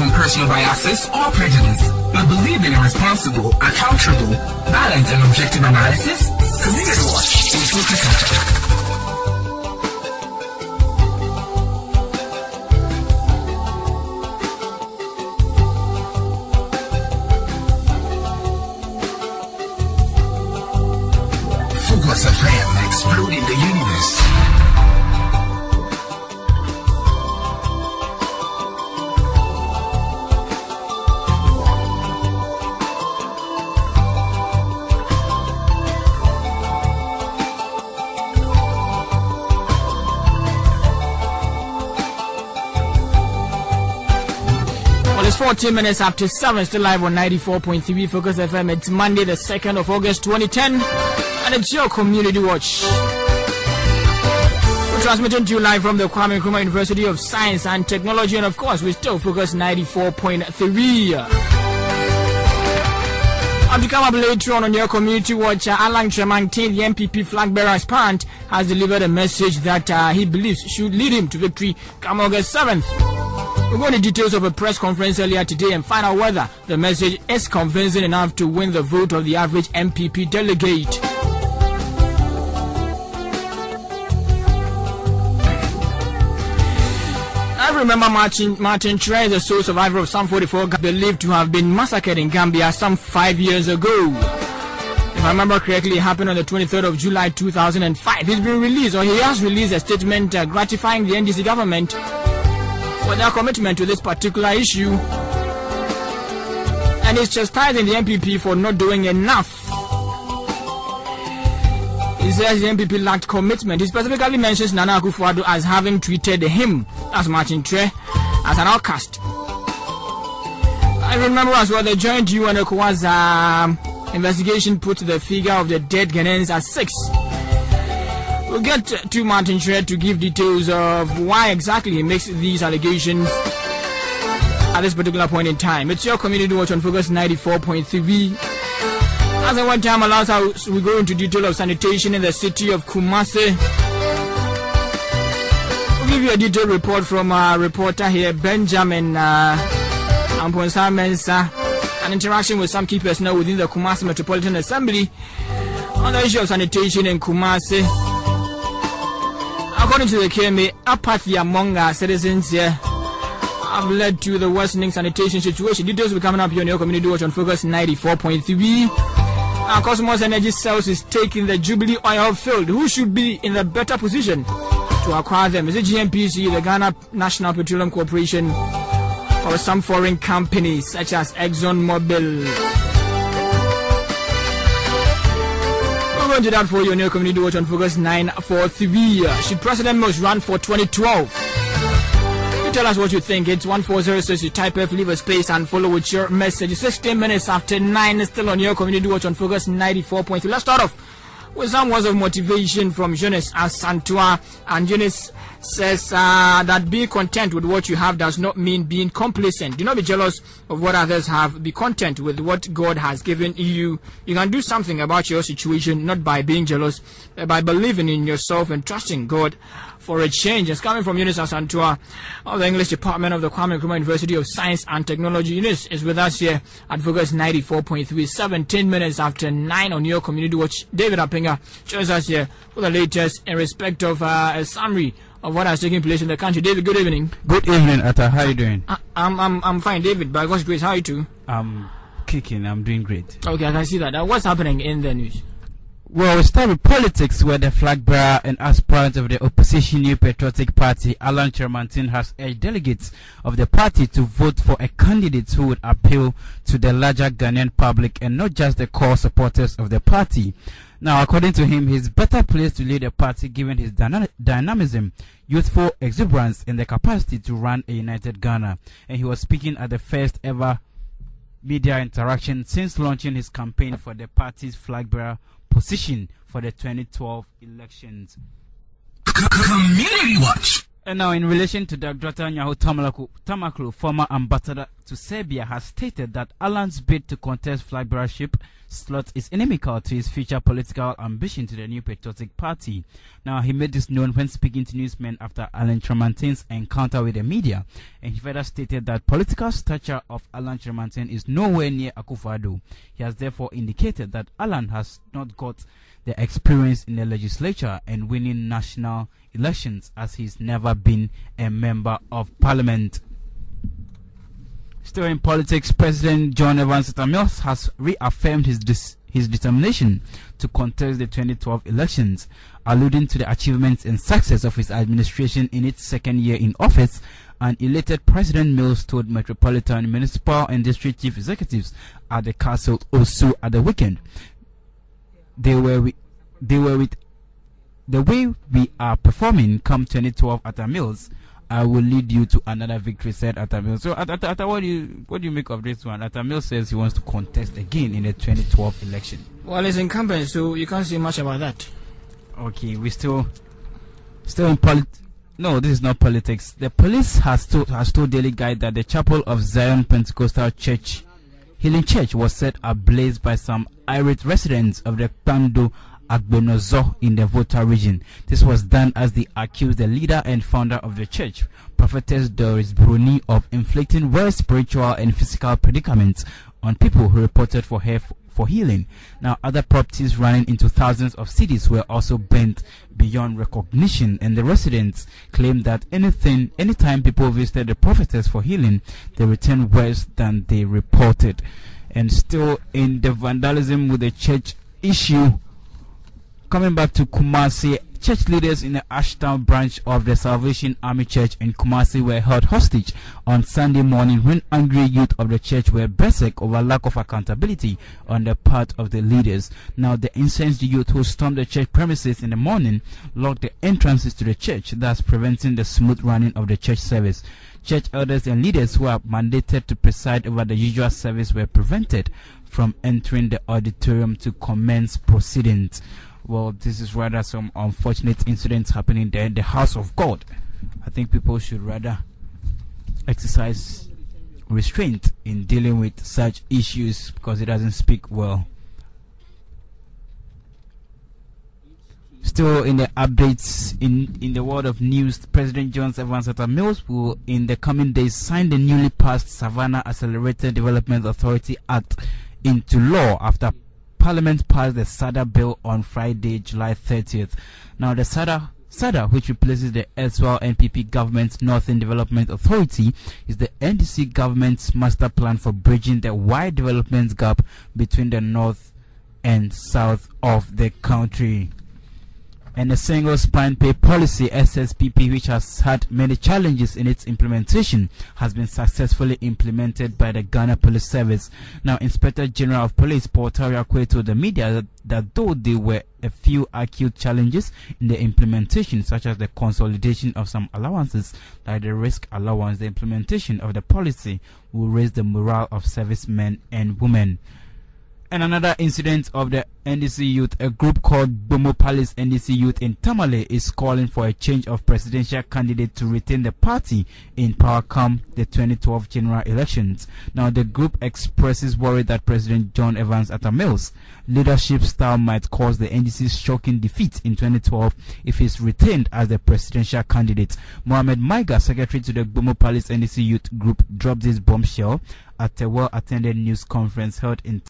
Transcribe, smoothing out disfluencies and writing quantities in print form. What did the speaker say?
from personal biases or prejudice, but believe in a responsible, accountable, balanced and objective analysis. Community Watch will focus on Focus FM, exploding the universe. Well, it's 14 minutes after 7, still live on 94.3 Focus FM. It's Monday, the 2nd of August, 2010. And it's your Community Watch. We're transmitting to you live from the Kwame Nkrumah University of Science and Technology, and of course, we still Focus 94.3. And to come up later on your Community Watch, John-Alan-Kyeremanteng, the MPP flag bearer aspirant, has delivered a message that he believes should lead him to victory come August 7th. We're going to details of a press conference earlier today and find out whether the message is convincing enough to win the vote of the average MPP delegate. I remember martin-kyere is a sole survivor of some 44 believed to have been massacred in Gambia some 5 years ago. If I remember correctly, it happened on the 23rd of July 2005. He's been released, or he has released a statement gratifying the NDC government for their commitment to this particular issue, and he's chastising the MPP for not doing enough. He says the MPP lacked commitment. He specifically mentions Nana-Addo-Dankwa-Akuffo-Addo as having treated him, as martin-kyere, as an outcast. I remember as well the joint UN ECOWAS investigation put the figure of the dead Ghanaians at 6. We'll get to martin-kyere to give details of why exactly he makes these allegations at this particular point in time. It's your Community Watch on Focus 94.3. As and when time allows us, we go into detail of sanitation in the city of Kumasi. We'll give you a detailed report from our reporter here, Benjamin Amponsa Mensa, an interaction with some key personnel within the Kumasi Metropolitan Assembly on the issue of sanitation in Kumasi. According to the KMA, apathy among our citizens here have led to the worsening sanitation situation. Details will be coming up here on your Community Watch on Focus 94.3. Cosmos Energy Cells is taking the Jubilee oil field. Who should be in a better position to acquire them? Is it GNPC, the Ghana National Petroleum Corporation, or some foreign companies such as ExxonMobil? We're going to that for you on your Community Watch on Focus 943. Should President Bush run for 2012? Tell us what you think. It's 1406. You type F, leave a space, and follow with your message. 16 minutes after 9, still on your Community Watch on Focus 94.3. Let's start off with some words of motivation from Jonas Asantua. And Jonas says that being content with what you have does not mean being complacent. Do not be jealous of what others have. Be content with what God has given you. You can do something about your situation, not by being jealous, but by believing in yourself and trusting God for a change. It's coming from Eunice Asantua of the English Department of the Kwame Nkrumah University of Science and Technology. Eunice is with us here at Focus 94.3, 17 minutes after 9 on your Community Watch. David Apinga joins us here with the latest in respect of a summary of what has taken place in the country. David, good evening. Good evening, Atta. How are you doing? I'm fine, David. By God's grace, how are you too? I'm kicking. I'm doing great. Okay, I can see that. What's happening in the news? Well, we start with politics, where the flag bearer and aspirant of the opposition New Patriotic Party, John-Alan-Kyeremanteng, has urged delegates of the party to vote for a candidate who would appeal to the larger Ghanaian public and not just the core supporters of the party. Now, according to him, he's better placed to lead the party given his dynamism, youthful exuberance, and the capacity to run a united Ghana. And he was speaking at the first ever media interaction since launching his campaign for the party's flag bearer position for the 2012 elections. Community Watch. And now, in relation to Dr. Nyaho Tamaklo, former ambassador to Serbia has stated that Alan's bid to contest flag bearership slot is inimical to his future political ambition to the New Patriotic Party. Now, he made this known when speaking to newsmen after John-alan-Kyeremanteng's encounter with the media, and he further stated that political stature of John-alan-Kyeremanteng is nowhere near Akuffo-Addo. He has therefore indicated that Alan has not got the experience in the legislature and winning national elections, as he's never been a member of parliament. Still in politics, President John-alan-Kyeremanteng has reaffirmed his determination to contest the 2012 elections, alluding to the achievements and success of his administration in its second year in office. And elated President Mills told metropolitan, municipal and district chief executives at the Castle Osu at the weekend, they were with the way we are performing come 2012 at Mills, I will lead you to another victory, said Atamil. So, what do you make of this one? Atamil says he wants to contest again in the 2012 election. Well, he's incumbent, so you can't say much about that. Okay, we still in politics. No, this is not politics. The police has told Daily Guide that the chapel of Zion Pentecostal Church, Healing Church, was set ablaze by some irate residents of the Pando Agbenozo in the Volta region. This was done as they accused the leader and founder of the church, Prophetess Doris Bruni, of inflicting worse spiritual and physical predicaments on people who reported for her for healing. Now, other properties running into thousands of cities were also burnt beyond recognition, and the residents claimed that anytime people visited the prophetess for healing, they returned worse than they reported. And still in the vandalism with the church issue, coming back to Kumasi, church leaders in the Ashtown branch of the Salvation Army Church in Kumasi were held hostage on Sunday morning when angry youth of the church were berserk over lack of accountability on the part of the leaders. Now, the incensed youth who stormed the church premises in the morning locked the entrances to the church, thus preventing the smooth running of the church service. Church elders and leaders who are mandated to preside over the usual service were prevented from entering the auditorium to commence proceedings. Well, this is rather some unfortunate incidents happening there in the house of God. I think people should rather exercise restraint in dealing with such issues because it doesn't speak well. Still in the updates in the world of news, President John-alan-Kyeremanteng will in the coming days sign the newly passed Savannah Accelerated Development Authority Act into law after Parliament passed the SADA bill on Friday, July 30th. Now, the SADA, which replaces the erstwhile NPP government's Northern Development Authority, is the NDC government's master plan for bridging the wide development gap between the north and south of the country. And the single spine pay policy SSPP, which has had many challenges in its implementation, has been successfully implemented by the Ghana Police Service. Now, Inspector General of Police Paul Tariakwe told the media that though there were a few acute challenges in the implementation, such as the consolidation of some allowances like the risk allowance, the implementation of the policy will raise the morale of servicemen and women. And another incident of the NDC youth, a group called Bomo Palace NDC Youth in Tamale, is calling for a change of presidential candidate to retain the party in power come the 2012 general elections. Now, the group expresses worry that President John-alan-Kyeremanteng's leadership style might cause the NDC's shocking defeat in 2012 if he is retained as the presidential candidate. Mohamed Maiga, secretary to the Bomo Palace NDC Youth group, dropped this bombshell at a well-attended news conference held in